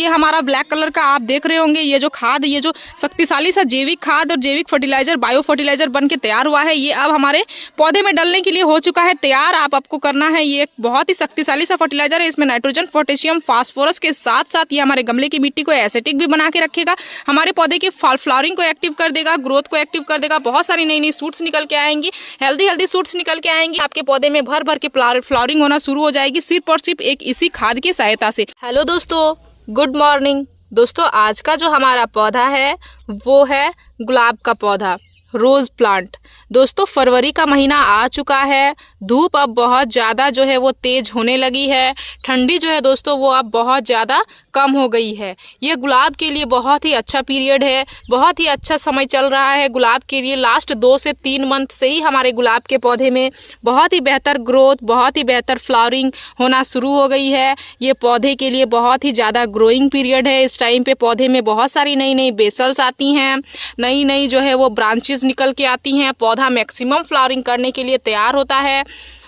ये हमारा black colour का आप देख रहे होंगे, ये जो खाद, ये जो शक्तिशाली सा जैविक खाद और जैविक फर्टिलाइजर, बायो फर्टिलाइजर बन के तैयार हुआ है, ये अब हमारे पौधे में डलने के लिए हो चुका है तैयार। आपको करना है, ये एक बहुत ही शक्तिशाली सा फर्टिलाइजर है। इसमें नाइट्रोजन, पोटेशियम, फास्फोरस के साथ साथ ये हमारे गमले की मिट्टी को एसिडिक भी बना के रखेगा, हमारे पौधे की फ्लावरिंग को एक्टिव कर देगा, ग्रोथ को एक्टिव कर देगा, बहुत सारी नई नई सूट्स निकल के आएंगी, हेल्दी सूट्स निकल के आएंगी, आपके पौधे में भर भर के फ्लावरिंग होना शुरू हो जाएगी सिर्फ और सिर्फ एक इसी खाद की सहायता से। हेलो दोस्तों, गुड मॉर्निंग दोस्तों। आज का जो हमारा पौधा है वो है गुलाब का पौधा, रोज प्लांट। दोस्तों फरवरी का महीना आ चुका है, धूप अब बहुत ज़्यादा जो है वो तेज होने लगी है, ठंडी जो है दोस्तों वो अब बहुत ज़्यादा कम हो गई है। ये गुलाब के लिए बहुत ही अच्छा पीरियड है, बहुत ही अच्छा समय चल रहा है गुलाब के लिए। लास्ट 2 से 3 मंथ से ही हमारे गुलाब के पौधे में बहुत ही बेहतर ग्रोथ, बहुत ही बेहतर फ्लावरिंग होना शुरू हो गई है। ये पौधे के लिए बहुत ही ज़्यादा ग्रोइंग पीरियड है। इस टाइम पे पौधे में बहुत सारी नई नई बेसल्स आती हैं, नई नई जो है वो ब्रांचेस निकल के आती हैं, पौधा मैक्सिमम फ्लावरिंग करने के लिए तैयार होता है।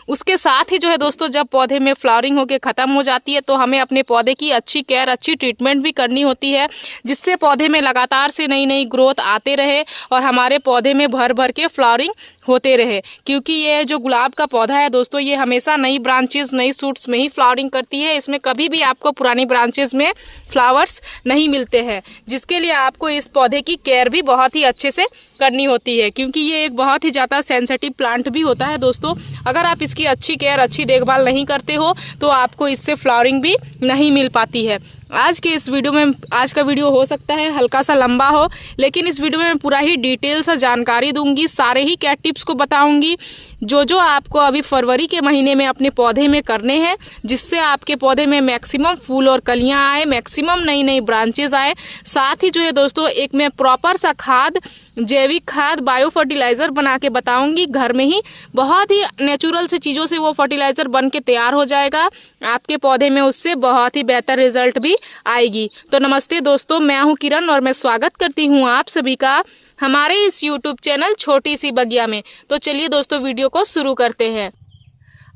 उसके साथ ही जो है दोस्तों जब पौधे में फ्लावरिंग होकर ख़त्म हो जाती है तो हमें अपने पौधे की अच्छी केयर, अच्छी ट्रीटमेंट भी करनी होती है, जिससे पौधे में लगातार से नई नई ग्रोथ आते रहे और हमारे पौधे में भर भर के फ्लावरिंग होते रहे। क्योंकि ये जो गुलाब का पौधा है दोस्तों, ये हमेशा नई ब्रांचेस, नई सूट्स में ही फ्लावरिंग करती है। इसमें कभी भी आपको पुरानी ब्रांचेस में फ्लावर्स नहीं मिलते हैं, जिसके लिए आपको इस पौधे की केयर भी बहुत ही अच्छे से करनी होती है, क्योंकि ये एक बहुत ही ज़्यादा सेंसिटिव प्लांट भी होता है दोस्तों। अगर आप इसकी अच्छी केयर, अच्छी देखभाल नहीं करते हो तो आपको इससे फ्लावरिंग भी नहीं मिल पाती है। आज के इस वीडियो में, आज का वीडियो हो सकता है हल्का सा लंबा हो, लेकिन इस वीडियो में मैं पूरा ही डिटेल सा जानकारी दूंगी, सारे ही केयर टिप्स को बताऊंगी जो आपको अभी फरवरी के महीने में अपने पौधे में करने हैं, जिससे आपके पौधे में मैक्सिमम फूल और कलियां आए, मैक्सिमम नई नई ब्रांचेस आए। साथ ही जो है दोस्तों एक मैं प्रॉपर सा खाद, जैविक खाद, बायो फर्टिलाइजर बना के बताऊंगी। घर में ही बहुत ही नेचुरल से चीज़ों से वो फर्टिलाइजर बन के तैयार हो जाएगा, आपके पौधे में उससे बहुत ही बेहतर रिजल्ट भी आएगी। तो नमस्ते दोस्तों, मैं हूं किरण और मैं स्वागत करती हूं आप सभी का हमारे इस YouTube चैनल छोटी सी बगिया में। तो चलिए दोस्तों वीडियो को शुरू करते हैं।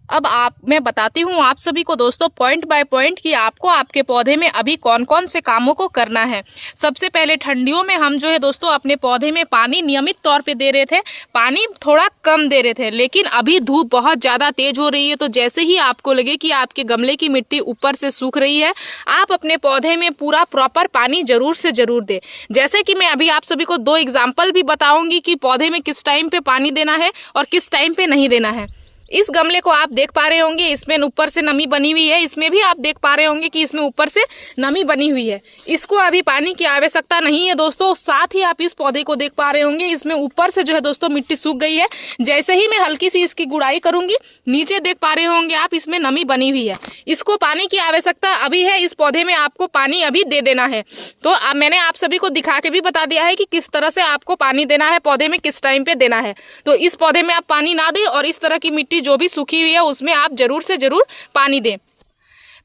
अब मैं बताती हूँ आप सभी को दोस्तों पॉइंट बाय पॉइंट कि आपको आपके पौधे में अभी कौन कौन से कामों को करना है। सबसे पहले ठंडियों में हम जो है दोस्तों अपने पौधे में पानी नियमित तौर पे दे रहे थे, पानी थोड़ा कम दे रहे थे, लेकिन अभी धूप बहुत ज़्यादा तेज हो रही है। तो जैसे ही आपको लगे कि आपके गमले की मिट्टी ऊपर से सूख रही है, आप अपने पौधे में पूरा प्रॉपर पानी जरूर से जरूर दें। जैसे कि मैं अभी आप सभी को 2 एग्जाम्पल भी बताऊंगी कि पौधे में किस टाइम पे पानी देना है और किस टाइम पे नहीं देना है। इस गमले को आप देख पा रहे होंगे, इसमें ऊपर से नमी बनी हुई है, इसमें भी आप देख पा रहे होंगे कि इसमें ऊपर से नमी बनी हुई है। इसको अभी पानी की आवश्यकता नहीं है दोस्तों। साथ ही आप इस पौधे को देख पा रहे होंगे, इसमें ऊपर से जो है दोस्तों मिट्टी सूख गई है। जैसे ही मैं हल्की सी इसकी गुड़ाई करूंगी, नीचे देख पा रहे होंगे आप, इसमें नमी बनी हुई है। इसको पानी की आवश्यकता अभी है, इस पौधे में आपको पानी अभी दे देना है। तो मैंने आप सभी को दिखा के भी बता दिया है कि किस तरह से आपको पानी देना है, पौधे में किस टाइम पे देना है। तो इस पौधे में आप पानी ना दें और इस तरह की मिट्टी जो भी सूखी हुई है उसमें आप जरूर से जरूर पानी दें।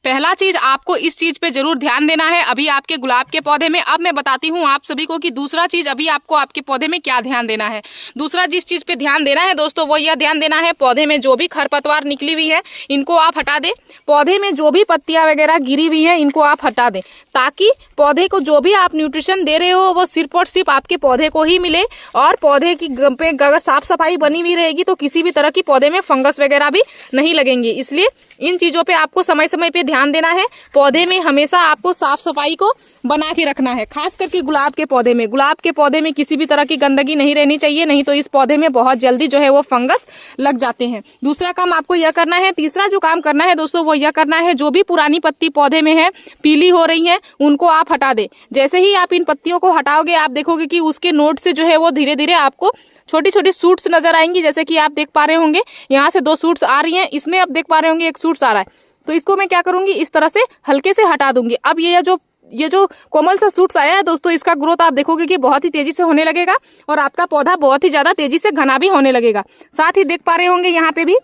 पहला चीज आपको इस चीज पे जरूर ध्यान देना है अभी आपके गुलाब के पौधे में। अब मैं बताती हूँ आप सभी को कि दूसरा चीज अभी आपको आपके पौधे में क्या ध्यान देना है। दूसरा जिस चीज पे ध्यान देना है दोस्तों वो यह ध्यान देना है, पौधे में जो भी खरपतवार निकली हुई है इनको आप हटा दें। पौधे में जो भी पत्तियां वगैरह गिरी हुई है इनको आप हटा दें, ताकि पौधे को जो भी आप न्यूट्रिशन दे रहे हो वो सिर्फ और सिर्फ आपके पौधे को ही मिले। और पौधे की अगर साफ सफाई बनी हुई रहेगी तो किसी भी तरह की पौधे में फंगस वगैरह भी नहीं लगेंगे। इसलिए इन चीजों पे आपको समय समय पे ध्यान देना है। पौधे में हमेशा आपको साफ सफाई को बना के रखना है, खास करके गुलाब के पौधे में। गुलाब के पौधे में किसी भी तरह की गंदगी नहीं रहनी चाहिए, नहीं तो इस पौधे में बहुत जल्दी जो है वो फंगस लग जाते हैं। दूसरा काम आपको यह करना है। तीसरा जो काम करना है दोस्तों वो यह करना है, जो भी पुरानी पत्ती पौधे में है, पीली हो रही है, उनको आप हटा दें। जैसे ही आप इन पत्तियों को हटाओगे आप देखोगे कि उसके नोड से जो है वो धीरे धीरे आपको छोटी छोटी सूट्स नजर आएंगी। जैसे कि आप देख पा रहे होंगे यहाँ से 2 सूट्स आ रही हैं, इसमें आप देख पा रहे होंगे 1 सूट्स आ रहा है। तो इसको मैं क्या करूंगी, इस तरह से हल्के से हटा दूंगी। अब ये जो कोमल सा सूट्स आया है दोस्तों, इसका ग्रोथ आप देखोगे कि बहुत ही तेजी से होने लगेगा और आपका पौधा बहुत ही ज्यादा तेजी से घना भी होने लगेगा। साथ ही देख पा रहे होंगे यहाँ पे भी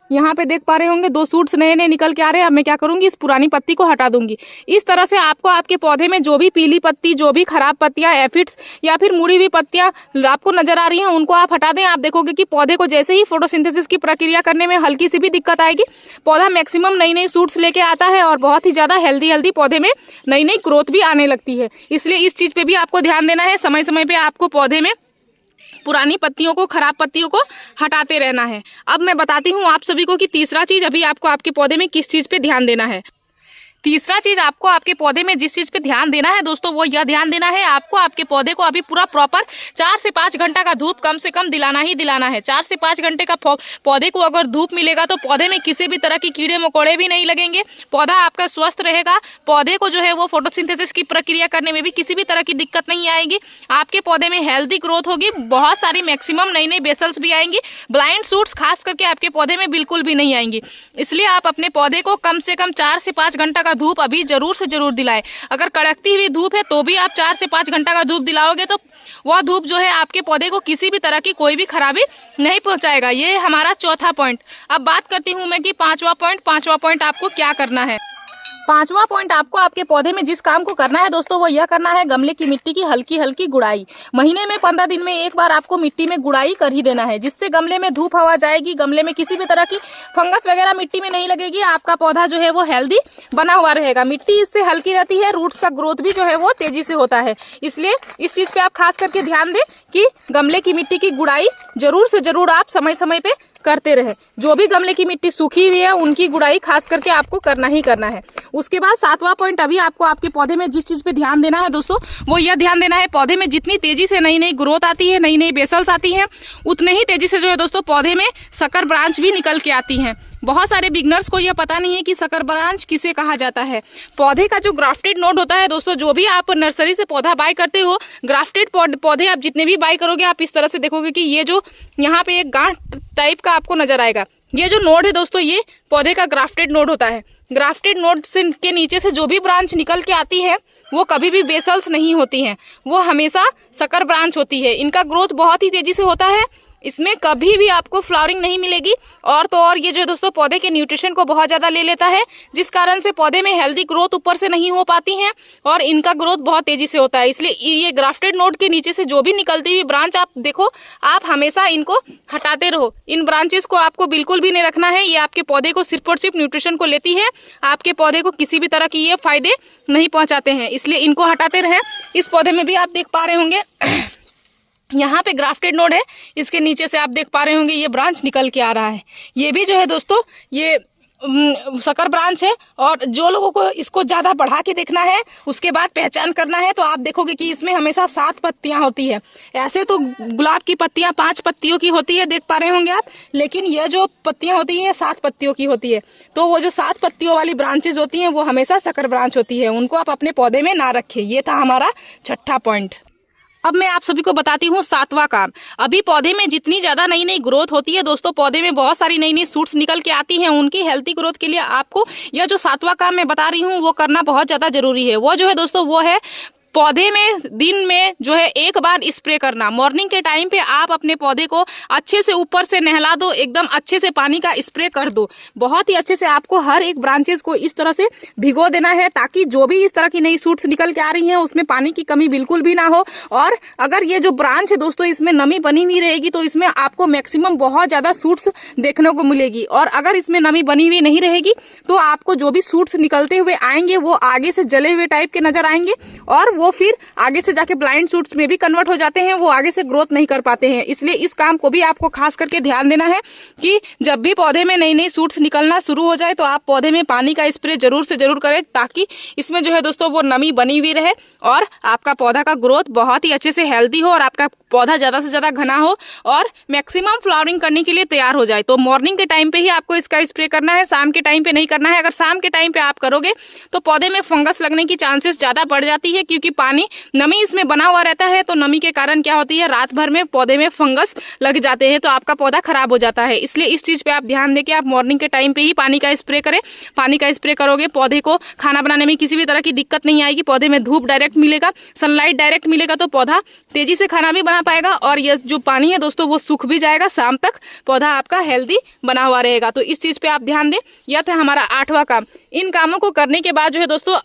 यहाँ पे देख पा रहे होंगे 2 सूट्स नए नए निकल के आ रहे हैं। अब मैं क्या करूंगी, इस पुरानी पत्ती को हटा दूंगी। इस तरह से आपको आपके पौधे में जो भी पीली पत्ती, जो भी खराब पत्तियां, एफिड्स या फिर मुड़ी हुई पत्तियां आपको नजर आ रही हैं, उनको आप हटा दें। आप देखोगे कि पौधे को जैसे ही फोटोसिंथेसिस की प्रक्रिया करने में हल्की सी भी दिक्कत आएगी, पौधा मैक्सिमम नई नई सूट्स लेके आता है और बहुत ही ज्यादा हेल्दी पौधे में नई नई ग्रोथ भी आने लगती है। इसलिए इस चीज पे भी आपको ध्यान देना है। समय समय पे आपको पौधे में पुरानी पत्तियों को, खराब पत्तियों को हटाते रहना है। अब मैं बताती हूँ आप सभी को कि तीसरा चीज अभी आपको आपके पौधे में किस चीज पे ध्यान देना है। तीसरा चीज आपको आपके पौधे में जिस चीज पे ध्यान देना है दोस्तों, वो यह ध्यान देना है आपको आपके पौधे को अभी पूरा प्रॉपर 4 से 5 घंटा का धूप कम से कम दिलाना ही दिलाना है। 4 से 5 घंटे का पौधे को अगर धूप मिलेगा तो पौधे में किसी भी तरह की कीड़े मकोड़े भी नहीं लगेंगे, पौधा आपका स्वस्थ रहेगा। पौधे को जो है वो फोटोसिंथेसिस की प्रक्रिया करने में भी किसी भी तरह की दिक्कत नहीं आएगी। आपके पौधे में हेल्दी ग्रोथ होगी, बहुत सारी मैक्सिमम नई नई बेसल्स भी आएंगी। ब्लाइंड सूट्स खास करके आपके पौधे में बिल्कुल भी नहीं आएंगी। इसलिए आप अपने पौधे को कम से कम 4 से 5 घंटा का धूप अभी जरूर से जरूर दिलाएं। अगर कड़कती हुई धूप है तो भी आप 4 से 5 घंटा का धूप दिलाओगे तो वह धूप जो है आपके पौधे को किसी भी तरह की कोई भी खराबी नहीं पहुंचाएगा। ये हमारा चौथा पॉइंट। अब बात करती हूं मैं कि पांचवा पॉइंट आपको क्या करना है। पांचवा पॉइंट आपको आपके पौधे में जिस काम को करना है दोस्तों, वो यह करना है गमले की मिट्टी की हल्की हल्की गुड़ाई। महीने में 15 दिन में एक बार आपको मिट्टी में गुड़ाई कर ही देना है, जिससे गमले में धूप हवा जाएगी, गमले में किसी भी तरह की फंगस वगैरह मिट्टी में नहीं लगेगी, आपका पौधा जो है वो हेल्दी बना हुआ रहेगा। मिट्टी इससे हल्की रहती है, रूट्स का ग्रोथ भी जो है वो तेजी से होता है। इसलिए इस चीज पे आप खास करके ध्यान दें कि गमले की मिट्टी की गुड़ाई जरूर से जरूर आप समय समय पे करते रहे। जो भी गमले की मिट्टी सूखी हुई है उनकी गुड़ाई खास करके आपको करना ही करना है। उसके बाद 7वां पॉइंट अभी आपको आपके पौधे में जिस चीज पे ध्यान देना है दोस्तों, वो यह ध्यान देना है पौधे में जितनी तेजी से नई नई ग्रोथ आती है, नई नई बेसल्स आती हैं, उतने ही तेजी से जो है दोस्तों पौधे में सकर ब्रांच भी निकल के आती हैं। बहुत सारे बिगनर्स को यह पता नहीं है कि सकर ब्रांच किसे कहा जाता है। पौधे का जो ग्राफ्टेड नोड होता है दोस्तों, जो भी आप नर्सरी से पौधा बाय करते हो, ग्राफ्टेड पौधे आप जितने भी बाय करोगे, आप इस तरह से देखोगे कि ये जो यहाँ पे एक गांठ टाइप का आपको नजर आएगा। ये जो नोड है दोस्तों, ये पौधे का ग्राफ्टेड नोड होता है। ग्राफ्टेड नोड से के नीचे से जो भी ब्रांच निकल के आती है वो कभी भी बेसल्स नहीं होती हैं, वो हमेशा सकर ब्रांच होती है। इनका ग्रोथ बहुत ही तेजी से होता है, इसमें कभी भी आपको फ्लावरिंग नहीं मिलेगी। और तो और ये जो है दोस्तों पौधे के न्यूट्रिशन को बहुत ज्यादा ले लेता है, जिस कारण से पौधे में हेल्दी ग्रोथ ऊपर से नहीं हो पाती है और इनका ग्रोथ बहुत तेजी से होता है। इसलिए ये ग्राफ्टेड नोड के नीचे से जो भी निकलती हुई ब्रांच आप देखो, आप हमेशा इनको हटाते रहो। इन ब्रांचेस को आपको बिल्कुल भी नहीं रखना है, ये आपके पौधे को सिर्फ और सिर्फ न्यूट्रिशन को लेती है, आपके पौधे को किसी भी तरह की ये फायदे नहीं पहुंचाते हैं। इसलिए इनको हटाते रहे। इस पौधे में भी आप देख पा रहे होंगे यहाँ पे ग्राफ्टेड नोड है, इसके नीचे से आप देख पा रहे होंगे ये ब्रांच निकल के आ रहा है। ये भी जो है दोस्तों ये सकर ब्रांच है। और जो लोगों को इसको ज्यादा बढ़ा के देखना है, उसके बाद पहचान करना है, तो आप देखोगे कि इसमें हमेशा 7 पत्तियां होती है। ऐसे तो गुलाब की पत्तियां 5 पत्तियों की होती है, देख पा रहे होंगे आप, लेकिन ये जो पत्तियां होती है 7 पत्तियों की होती है। तो वो जो 7 पत्तियों वाली ब्रांचेज होती है वो हमेशा सकर ब्रांच होती है, उनको आप अपने पौधे में ना रखें। ये था हमारा 6ठा पॉइंट। अब मैं आप सभी को बताती हूँ 7वां काम। अभी पौधे में जितनी ज्यादा नई नई ग्रोथ होती है दोस्तों, पौधे में बहुत सारी नई नई सूट्स निकल के आती हैं, उनकी हेल्थी ग्रोथ के लिए आपको यह जो 7वां काम मैं बता रही हूँ वो करना बहुत ज्यादा जरूरी है। वो जो है दोस्तों वो है पौधे में दिन में जो है एक बार स्प्रे करना। मॉर्निंग के टाइम पे आप अपने पौधे को अच्छे से ऊपर से नहला दो, एकदम अच्छे से पानी का स्प्रे कर दो। बहुत ही अच्छे से आपको हर एक ब्रांचेस को इस तरह से भिगो देना है, ताकि जो भी इस तरह की नई सूट्स निकल के आ रही हैं उसमें पानी की कमी बिल्कुल भी ना हो। और अगर ये जो ब्रांच है दोस्तों इसमें नमी बनी हुई रहेगी तो इसमें आपको मैक्सिमम बहुत ज्यादा सूट्स देखने को मिलेगी। और अगर इसमें नमी बनी हुई नहीं रहेगी तो आपको जो भी सूट्स निकलते हुए आएंगे वो आगे से जले हुए टाइप के नजर आएंगे, और वो फिर आगे से जाके ब्लाइंड सूट्स में भी कन्वर्ट हो जाते हैं, वो आगे से ग्रोथ नहीं कर पाते हैं। इसलिए इस काम को भी आपको खास करके ध्यान देना है कि जब भी पौधे में नई नई सूट्स निकलना शुरू हो जाए तो आप पौधे में पानी का स्प्रे जरूर से जरूर करें, ताकि इसमें जो है दोस्तों वो नमी बनी हुई रहे और आपका पौधा का ग्रोथ बहुत ही अच्छे से हेल्दी हो और आपका पौधा ज्यादा से ज्यादा घना हो और मैक्सिमम फ्लावरिंग करने के लिए तैयार हो जाए। तो मॉर्निंग के टाइम पे ही आपको इसका स्प्रे करना है, शाम के टाइम पे नहीं करना है। अगर शाम के टाइम पे आप करोगे तो पौधे में फंगस लगने की चांसेस ज्यादा बढ़ जाती है, क्योंकि पानी नमी इसमें बना हुआ रहता है, तो नमी के कारण क्या होती है, रात भर में पौधे में फंगस लग जाते हैं, तो आपका पौधा खराब हो जाता है। इसलिए इस चीज पे आप ध्यान दें कि आप मॉर्निंग के टाइम पे ही पानी का स्प्रे करें। पानी का स्प्रे करोगे पौधे को खाना बनाने में किसी भी तरह की दिक्कत नहीं आएगी। पौधे में धूप डायरेक्ट मिलेगा, सनलाइट डायरेक्ट मिलेगा, तो पौधा तेजी से खाना भी बना पाएगा और ये जो पानी है दोस्तों वो सूख भी जाएगा। शाम तक पौधा आपका हेल्दी बना हुआ रहेगा। तो इस चीज पे आप ध्यान दें। यह था हमारा 8वां काम। इन कामों को करने के बाद जो है दोस्तों,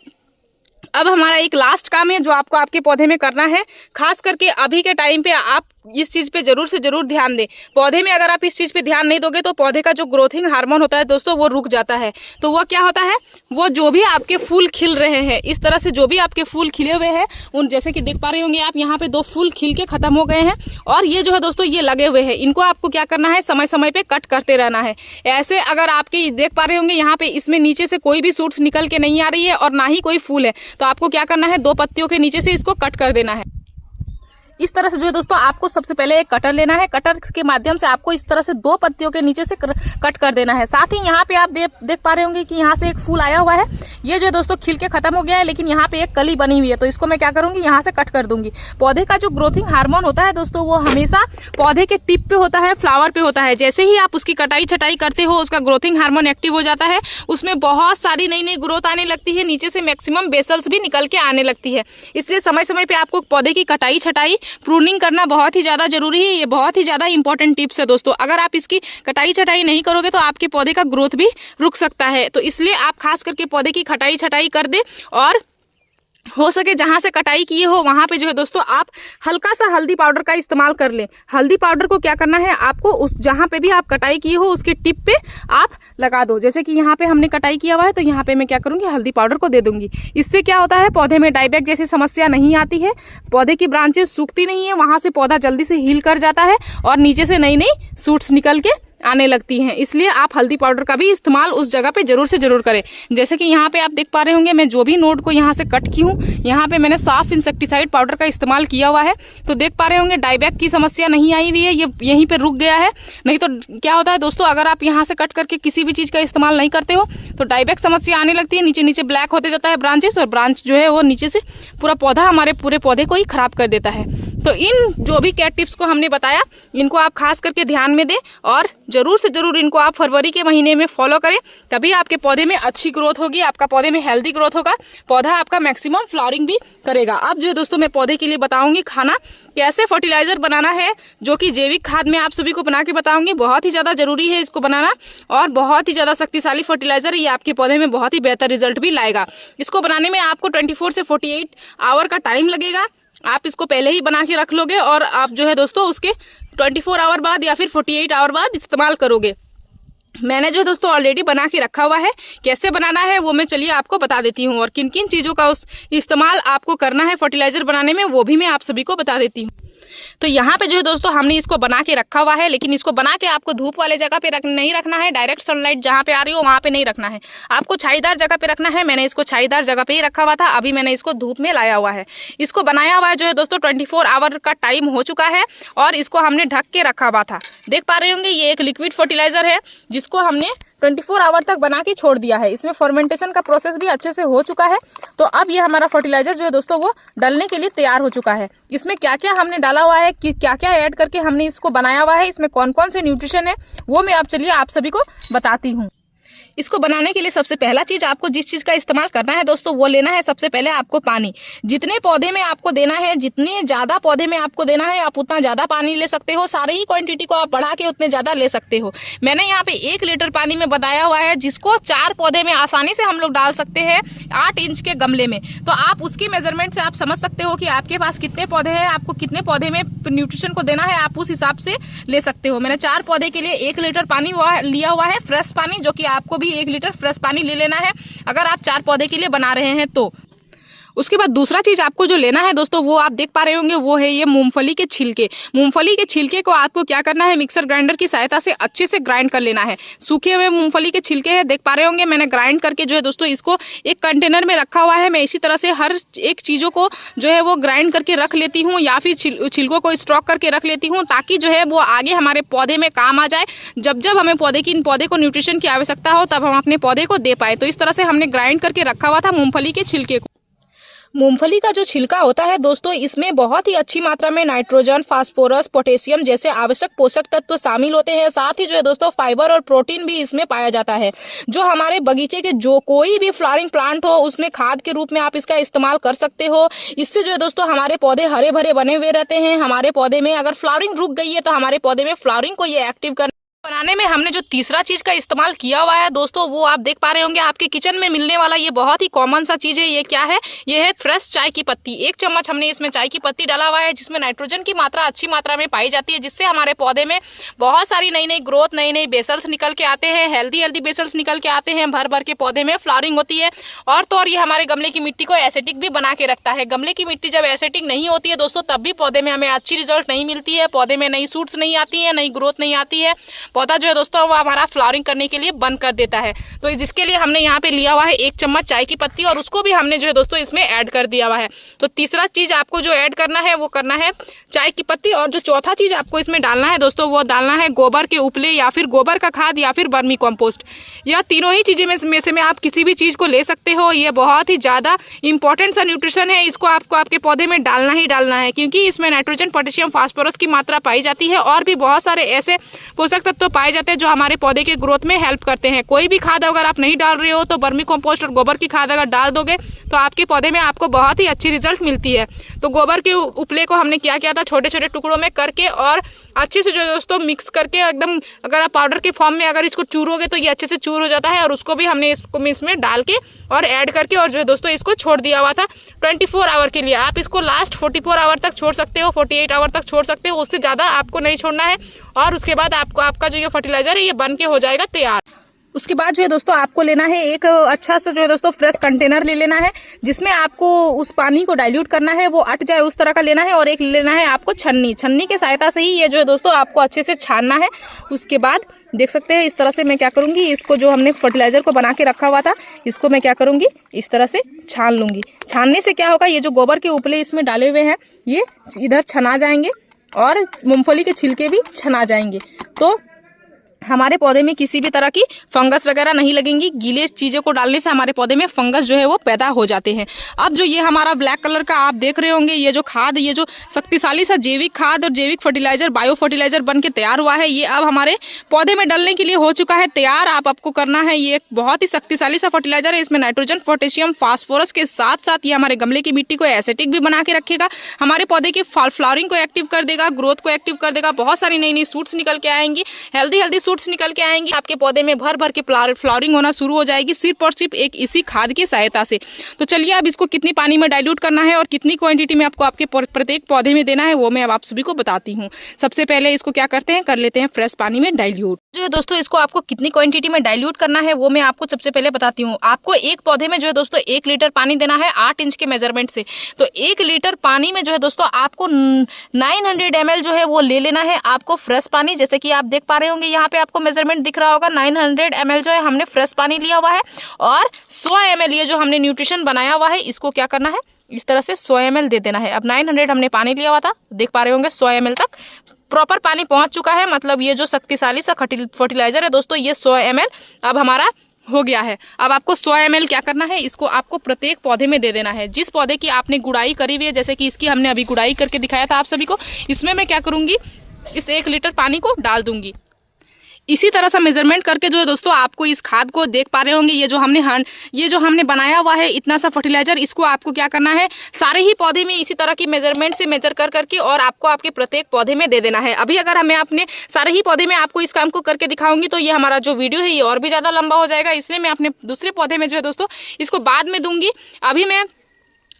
अब हमारा एक लास्ट काम है जो आपको आपके पौधे में करना है। खास करके अभी के टाइम पे आप इस चीज पे जरूर से जरूर ध्यान दें। पौधे में अगर आप इस चीज पे ध्यान नहीं दोगे तो पौधे का जो ग्रोथिंग हार्मोन होता है दोस्तों वो रुक जाता है। तो वो क्या होता है, वो जो भी आपके फूल खिल रहे हैं, इस तरह से जो भी आपके फूल खिले हुए हैं, उन जैसे कि देख पा रहे होंगे आप, यहाँ पे 2 फूल खिल के खत्म हो गए हैं और ये जो है दोस्तों ये लगे हुए हैं। इनको आपको क्या करना है, समय समय पे कट करते रहना है। ऐसे अगर आपके देख पा रहे होंगे यहाँ पे इसमें नीचे से कोई भी सूट्स निकल के नहीं आ रही है और ना ही कोई फूल है, तो आपको क्या करना है, 2 पत्तियों के नीचे से इसको कट कर देना है। इस तरह से जो है दोस्तों आपको सबसे पहले एक कटर लेना है। कटर के माध्यम से आपको इस तरह से 2 पत्तियों के नीचे से कट कर देना है। साथ ही यहाँ पे आप देख पा रहे होंगे कि यहाँ से एक फूल आया हुआ है, ये जो है दोस्तों खिल के खत्म हो गया है, लेकिन यहाँ पे एक कली बनी हुई है, तो इसको मैं क्या करूंगी, यहाँ से कट कर दूंगी। पौधे का जो ग्रोथिंग हार्मोन होता है दोस्तों वो हमेशा पौधे के टिप पे होता है, फ्लावर पे होता है। जैसे ही आप उसकी कटाई छटाई करते हो उसका ग्रोथिंग हार्मोन एक्टिव हो जाता है, उसमें बहुत सारी नई नई ग्रोथ आने लगती है, नीचे से मैक्सिमम बेसल्स भी निकल के आने लगती है। इसलिए समय समय पे आपको पौधे की कटाई छटाई प्रूनिंग करना बहुत ही ज्यादा जरूरी है। ये बहुत ही ज्यादा इंपॉर्टेंट टिप्स है दोस्तों। अगर आप इसकी कटाई छटाई नहीं करोगे तो आपके पौधे का ग्रोथ भी रुक सकता है। तो इसलिए आप खास करके पौधे की कटाई छटाई कर दे और हो सके जहां से कटाई किए हो वहां पे जो है दोस्तों आप हल्का सा हल्दी पाउडर का इस्तेमाल कर लें। हल्दी पाउडर को क्या करना है, आपको उस जहां पे भी आप कटाई किए हो उसके टिप पे आप लगा दो। जैसे कि यहाँ पे हमने कटाई किया हुआ है तो यहाँ पे मैं क्या करूंगी, हल्दी पाउडर को दे दूंगी। इससे क्या होता है, पौधे में डाइबैक जैसी समस्या नहीं आती है, पौधे की ब्रांचेस सूखती नहीं है, वहां से पौधा जल्दी से हील कर जाता है और नीचे से नई नई सूट्स निकल के आने लगती हैं। इसलिए आप हल्दी पाउडर का भी इस्तेमाल उस जगह पे जरूर से जरूर करें। जैसे कि यहाँ पे आप देख पा रहे होंगे मैं जो भी नोड को यहाँ से कट की हूँ, यहाँ पे मैंने साफ इंसेक्टिसाइड पाउडर का इस्तेमाल किया हुआ है। तो देख पा रहे होंगे डाइबैक की समस्या नहीं आई हुई है, ये यहीं पे रुक गया है। नहीं तो क्या होता है दोस्तों, अगर आप यहाँ से कट करके किसी भी चीज का इस्तेमाल नहीं करते हो तो डाइबैक समस्या आने लगती है, नीचे नीचे ब्लैक होते जाता है ब्रांचेस, और ब्रांच जो है वो नीचे से पूरा पौधा, हमारे पूरे पौधे को ही खराब कर देता है। तो इन जो भी केयर टिप्स को हमने बताया इनको आप खास करके ध्यान में दें और जरूर से जरूर इनको आप फरवरी के महीने में फॉलो करें, तभी आपके पौधे में अच्छी ग्रोथ होगी, आपका पौधे में हेल्दी ग्रोथ होगा, पौधा आपका मैक्सिमम फ्लावरिंग भी करेगा। अब जो दोस्तों मैं पौधे के लिए बताऊंगी खाना कैसे फर्टिलाइजर बनाना है, जो कि जैविक खाद में आप सभी को बना के बताऊंगी। बहुत ही ज्यादा जरूरी है इसको बनाना और बहुत ही ज्यादा शक्तिशाली फर्टिलाइजर, ये आपके पौधे में बहुत ही बेहतर रिजल्ट भी लाएगा। इसको बनाने में आपको 24 से 48 आवर का टाइम लगेगा। आप इसको पहले ही बना के रख लोगे और आप जो है दोस्तों उसके 24 आवर बाद या फिर 48 आवर बाद इस्तेमाल करोगे। मैंने जो दोस्तों ऑलरेडी बना के रखा हुआ है, कैसे बनाना है वो मैं चलिए आपको बता देती हूँ, और किन किन चीजों का उस इस्तेमाल आपको करना है फर्टिलाइजर बनाने में वो भी मैं आप सभी को बता देती हूँ। तो यहाँ पे जो है दोस्तों हमने इसको बना के रखा हुआ है, लेकिन इसको बना के आपको धूप वाले जगह पे नहीं रखना है, डायरेक्ट सनलाइट जहाँ पे आ रही हो वहाँ पे नहीं रखना है, आपको छाईदार जगह पे रखना है। मैंने इसको छाईदार जगह पे ही रखा हुआ था, अभी मैंने इसको धूप में लाया हुआ है। इसको बनाया हुआ है जो है दोस्तों 24 आवर का टाइम हो चुका है और इसको हमने ढक के रखा हुआ था। देख पा रहे होंगे ये एक लिक्विड फर्टिलाइजर है जिसको हमने 24 आवर तक बना के छोड़ दिया है। इसमें फर्मेंटेशन का प्रोसेस भी अच्छे से हो चुका है। तो अब ये हमारा फर्टिलाइजर जो है दोस्तों वो डालने के लिए तैयार हो चुका है। इसमें क्या क्या हमने डाला हुआ है, कि क्या क्या ऐड करके हमने इसको बनाया हुआ है, इसमें कौन कौन से न्यूट्रिशन है वो मैं अब चलिए आप सभी को बताती हूँ। इसको बनाने के लिए सबसे पहला चीज आपको जिस चीज का इस्तेमाल करना है दोस्तों वो लेना है सबसे पहले आपको पानी। जितने पौधे में आपको देना है, जितने ज्यादा पौधे में आपको देना है आप उतना ज्यादा पानी ले सकते हो। सारे ही क्वांटिटी को आप बढ़ा के उतने ज्यादा ले सकते हो। मैंने यहाँ पे 1 लीटर पानी में बताया हुआ है, जिसको 4 पौधे में आसानी से हम लोग डाल सकते हैं 8 इंच के गमले में। तो आप उसकी मेजरमेंट से आप समझ सकते हो कि आपके पास कितने पौधे हैं, आपको कितने पौधे में न्यूट्रिशन को देना है, आप उस हिसाब से ले सकते हो। मैंने 4 पौधे के लिए 1 लीटर पानी लिया हुआ है, फ्रेश पानी, जो कि आपको भी 1 लीटर फ्रेश पानी ले लेना है अगर आप 4 पौधे के लिए बना रहे हैं तो। उसके बाद दूसरा चीज आपको जो लेना है दोस्तों वो आप देख पा रहे होंगे वो है ये मूंगफली के छिलके। मूंगफली के छिलके को आपको क्या करना है, मिक्सर ग्राइंडर की सहायता से अच्छे से ग्राइंड कर लेना है। सूखे हुए मूंगफली के छिलके हैं, देख पा रहे होंगे मैंने ग्राइंड करके जो है दोस्तों इसको एक कंटेनर में रखा हुआ है। मैं इसी तरह से हर एक चीजों को जो है वो ग्राइंड करके रख लेती हूँ या फिर छिलकों को स्टॉक करके रख लेती हूँ, ताकि जो है वो आगे हमारे पौधे में काम आ जाए। जब जब हमें पौधे को न्यूट्रिशन की आवश्यकता हो तब हम अपने पौधे को दे पाए। तो इस तरह से हमने ग्राइंड करके रखा हुआ था मूंगफली के छिलके को। मूंगफली का जो छिलका होता है दोस्तों, इसमें बहुत ही अच्छी मात्रा में नाइट्रोजन, फास्फोरस, पोटेशियम जैसे आवश्यक पोषक तत्व शामिल होते हैं। साथ ही जो है दोस्तों फाइबर और प्रोटीन भी इसमें पाया जाता है। जो हमारे बगीचे के जो कोई भी फ्लावरिंग प्लांट हो उसमें खाद के रूप में आप इसका इस्तेमाल कर सकते हो। इससे जो है दोस्तों हमारे पौधे हरे भरे बने हुए रहते हैं। हमारे पौधे में अगर फ्लावरिंग रुक गई है तो हमारे पौधे में फ्लावरिंग को ये एक्टिव कर बनाने में हमने जो तीसरा चीज का इस्तेमाल किया हुआ है दोस्तों, वो आप देख पा रहे होंगे आपके किचन में मिलने वाला ये बहुत ही कॉमन सा चीज है। ये क्या है? ये है फ्रेश चाय की पत्ती। 1 चम्मच हमने इसमें चाय की पत्ती डाला हुआ है, जिसमें नाइट्रोजन की मात्रा अच्छी मात्रा में पाई जाती है, जिससे हमारे पौधे में बहुत सारी नई नई ग्रोथ, नई नई बेसल्स निकल के आते हैं, हेल्दी बेसल्स निकल के आते हैं, भर भर के पौधे में फ्लावरिंग होती है। और तो और ये हमारे गमले की मिट्टी को एसिडिक भी बना के रखता है। गमले की मिट्टी जब एसिडिक नहीं होती है दोस्तों, तब भी पौधे में हमें अच्छी रिजल्ट नहीं मिलती है, पौधे में नई सूट्स नहीं आती है, नई ग्रोथ नहीं आती है, पौधा जो है दोस्तों वो हमारा फ्लावरिंग करने के लिए बंद कर देता है। तो जिसके लिए हमने यहाँ पे लिया हुआ है 1 चम्मच चाय की पत्ती, और उसको भी हमने जो है दोस्तों इसमें ऐड कर दिया हुआ है। तो तीसरा चीज आपको जो ऐड करना है वो करना है चाय की पत्ती। और जो चौथा चीज आपको इसमें डालना है दोस्तों, वो डालना है गोबर के उपले, या फिर गोबर का खाद, या फिर वर्मी कॉम्पोस्ट। यह तीनों ही चीजें में से में आप किसी भी चीज को ले सकते हो। ये बहुत ही ज्यादा इंपॉर्टेंट सा न्यूट्रिशन है, इसको आपको आपके पौधे में डालना ही डालना है, क्योंकि इसमें नाइट्रोजन, पोटेशियम, फास्फोरस की मात्रा पाई जाती है, और भी बहुत सारे ऐसे पोषक तत्व पाए जाते हैं जो हमारे पौधे के ग्रोथ में हेल्प करते हैं। कोई भी खाद अगर आप नहीं डाल रहे हो तो वर्मी कंपोस्ट और गोबर की खाद अगर डाल दोगे तो आपके पौधे में आपको बहुत ही अच्छी रिजल्ट मिलती है। तो गोबर के उपले को हमने क्या किया था, छोटे छोटे टुकड़ों में करके और अच्छे से जो दोस्तों मिक्स करके एकदम, अगर आप पाउडर के फॉर्म में अगर इसको चूरोगे तो ये अच्छे से चूर हो जाता है, और उसको भी हमने इसको इसमें डाल के और ऐड करके और जो है दोस्तों इसको छोड़ दिया हुआ था 24 आवर के लिए। आप इसको लास्ट 44 आवर तक छोड़ सकते हो, 48 आवर तक छोड़ सकते हो, उससे ज़्यादा आपको नहीं छोड़ना है। और उसके बाद आपको आपका जो ये फर्टिलाइजर है ये बन के हो जाएगा तैयार। उसके बाद जो है दोस्तों आपको लेना है एक अच्छा सा जो है दोस्तों फ्रेश कंटेनर ले लेना है, जिसमें आपको उस पानी को डाइल्यूट करना है, वो अट जाए उस तरह का लेना है। और एक लेना है आपको छन्नी की सहायता से ही ये जो है दोस्तों आपको अच्छे से छानना है। उसके बाद देख सकते हैं इस तरह से मैं क्या करूंगी, इसको जो हमने फर्टिलाइजर को बना के रखा हुआ था इसको मैं क्या करूंगी, इस तरह से छान लूंगी। छानने से क्या होगा, ये जो गोबर के उपले इसमें डाले हुए हैं ये इधर छना जाएंगे और मूंगफली के छिलके भी छना जाएंगे। तो हमारे पौधे में किसी भी तरह की फंगस वगैरह नहीं लगेंगी। गीले चीज़ों को डालने से हमारे पौधे में फंगस जो है वो पैदा हो जाते हैं। अब जो ये हमारा ब्लैक कलर का आप देख रहे होंगे, ये जो खाद, ये जो शक्तिशाली सा जैविक खाद और जैविक फर्टिलाइजर, बायो फर्टिलाइजर बन के तैयार हुआ है, ये अब हमारे पौधे में डलने के लिए हो चुका है तैयार। आपको करना है, ये बहुत ही शक्तिशाली सा फर्टिलाइजर है। इसमें नाइट्रोजन, पोटेशियम, फास्फोरस के साथ साथ ये हमारे गमले की मिट्टी को एसिडिक भी बना के रखेगा, हमारे पौधे की फ्लावरिंग को एक्टिव कर देगा, ग्रोथ को एक्टिव कर देगा, बहुत सारी नई नई सूट्स निकल के आएंगी, हेल्दी सूट्स निकल के आएंगी, आपके पौधे में भर भर के फ्लावरिंग होना शुरू हो जाएगी, सिर्फ और सिर्फ एक इसी खाद की सहायता से। तो चलिए अब इसको कितनी पानी में डाइल्यूट करना है और कितनी क्वांटिटी में आपको आपके प्रत्येक पौधे में देना है वो मैं अब आप सभी को बताती हूँ। सबसे पहले इसको क्या करते हैं, कर लेते हैं फ्रेश पानी में डाइल्यूट। जो है दोस्तों इसको आपको कितनी क्वांटिटी में डाइल्यूट करना है वो मैं आपको सबसे पहले बताती हूँ। आपको एक पौधे में जो है दोस्तों 1 लीटर पानी देना है 8 इंच के मेजरमेंट से। तो 1 लीटर पानी में जो है दोस्तों आपको 900 ml जो है वो ले लेना है आपको फ्रेश पानी। जैसे कि आप देख पा रहे होंगे यहाँ पे आपको मेजरमेंट दिख रहा होगा, 900 ml जो है हमने फ्रेश पानी लिया हुआ है। और 100 ml ये जो हमने न्यूट्रिशन बनाया हुआ है इसको क्या करना है, इस तरह से 100 ml दे देना है। अब 900 हमने पानी लिया हुआ था, देख पा रहे होंगे 100 ml तक प्रॉपर पानी पहुंच चुका है। मतलब ये जो शक्तिशाली सा फर्टिलाइजर है दोस्तों, ये 100 ml अब हमारा हो गया है। अब आपको 100 ml क्या करना है, इसको आपको प्रत्येक पौधे में दे देना है। जिस पौधे की आपने गुड़ाई करी हुई है, जैसे कि इसकी हमने अभी गुड़ाई करके दिखाया था आप सभी को, इसमें मैं क्या करूंगी, इस 1 लीटर पानी को डाल दूंगी। इसी तरह से मेजरमेंट करके जो है दोस्तों आपको इस खाद को देख पा रहे होंगे, ये जो हमने बनाया हुआ है इतना सा फर्टिलाइजर, इसको आपको क्या करना है, सारे ही पौधे में इसी तरह की मेजरमेंट से मेजर कर करके और आपको आपके प्रत्येक पौधे में दे देना है। अभी अगर हमें अपने सारे ही पौधे में आपको इस काम को करके दिखाऊंगी तो ये हमारा जो वीडियो है ये और भी ज्यादा लंबा हो जाएगा, इसलिए मैं अपने दूसरे पौधे में जो है दोस्तों इसको बाद में दूंगी। अभी मैं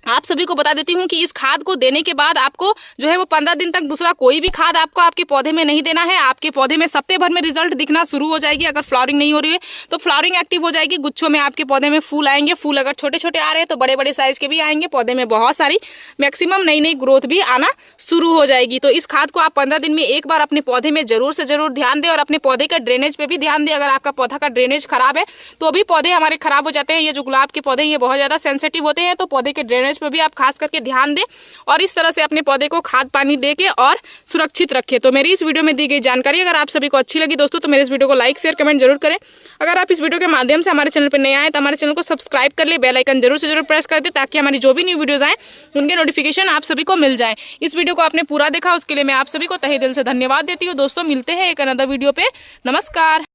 आप सभी को बता देती हूँ कि इस खाद को देने के बाद आपको जो है वो 15 दिन तक दूसरा कोई भी खाद आपको आपके पौधे में नहीं देना है। आपके पौधे में सप्ताह भर में रिजल्ट दिखना शुरू हो जाएगी। अगर फ्लावरिंग नहीं हो रही है तो फ्लावरिंग एक्टिव हो जाएगी, गुच्छों में आपके पौधे में फूल आएंगे। फूल अगर छोटे छोटे आ रहे हैं तो बड़े बड़े साइज के भी आएंगे। पौधे में बहुत सारी मैक्सिमम नई नई ग्रोथ भी आना शुरू हो जाएगी। तो इस खाद को आप 15 दिन में एक बार अपने पौधे में जरूर से जरूर ध्यान दें और अपने पौधे का ड्रेनेज पे भी ध्यान दें। अगर आपका पौधा का ड्रेनेज खराब है तो भी पौधे हमारे खराब हो जाते हैं। ये जो गुलाब के पौधे ये बहुत ज्यादा सेंसिटिव होते हैं, तो पौधे के ड्रेनेज ड्रेनेज पर भी आप खास करके ध्यान दें और इस तरह से अपने पौधे को खाद पानी दे के और सुरक्षित रखें। तो मेरी इस वीडियो में दी गई जानकारी अगर आप सभी को अच्छी लगी दोस्तों तो मेरे इस वीडियो को लाइक शेयर कमेंट जरूर करें। अगर आप इस वीडियो के माध्यम से हमारे चैनल पर नए आए तो हमारे चैनल को सब्सक्राइब कर ले, बेल आइकन जरूर से जरूर प्रेस कर दे ताकि हमारी जो भी न्यू वीडियोज आए उनके नोटिफिकेशन आप सभी को मिल जाए। इस वीडियो को आपने पूरा देखा उसके लिए मैं आप सभी को तहे दिल से धन्यवाद देती हूँ। दोस्तों मिलते हैं एक अनदर वीडियो पे। नमस्कार।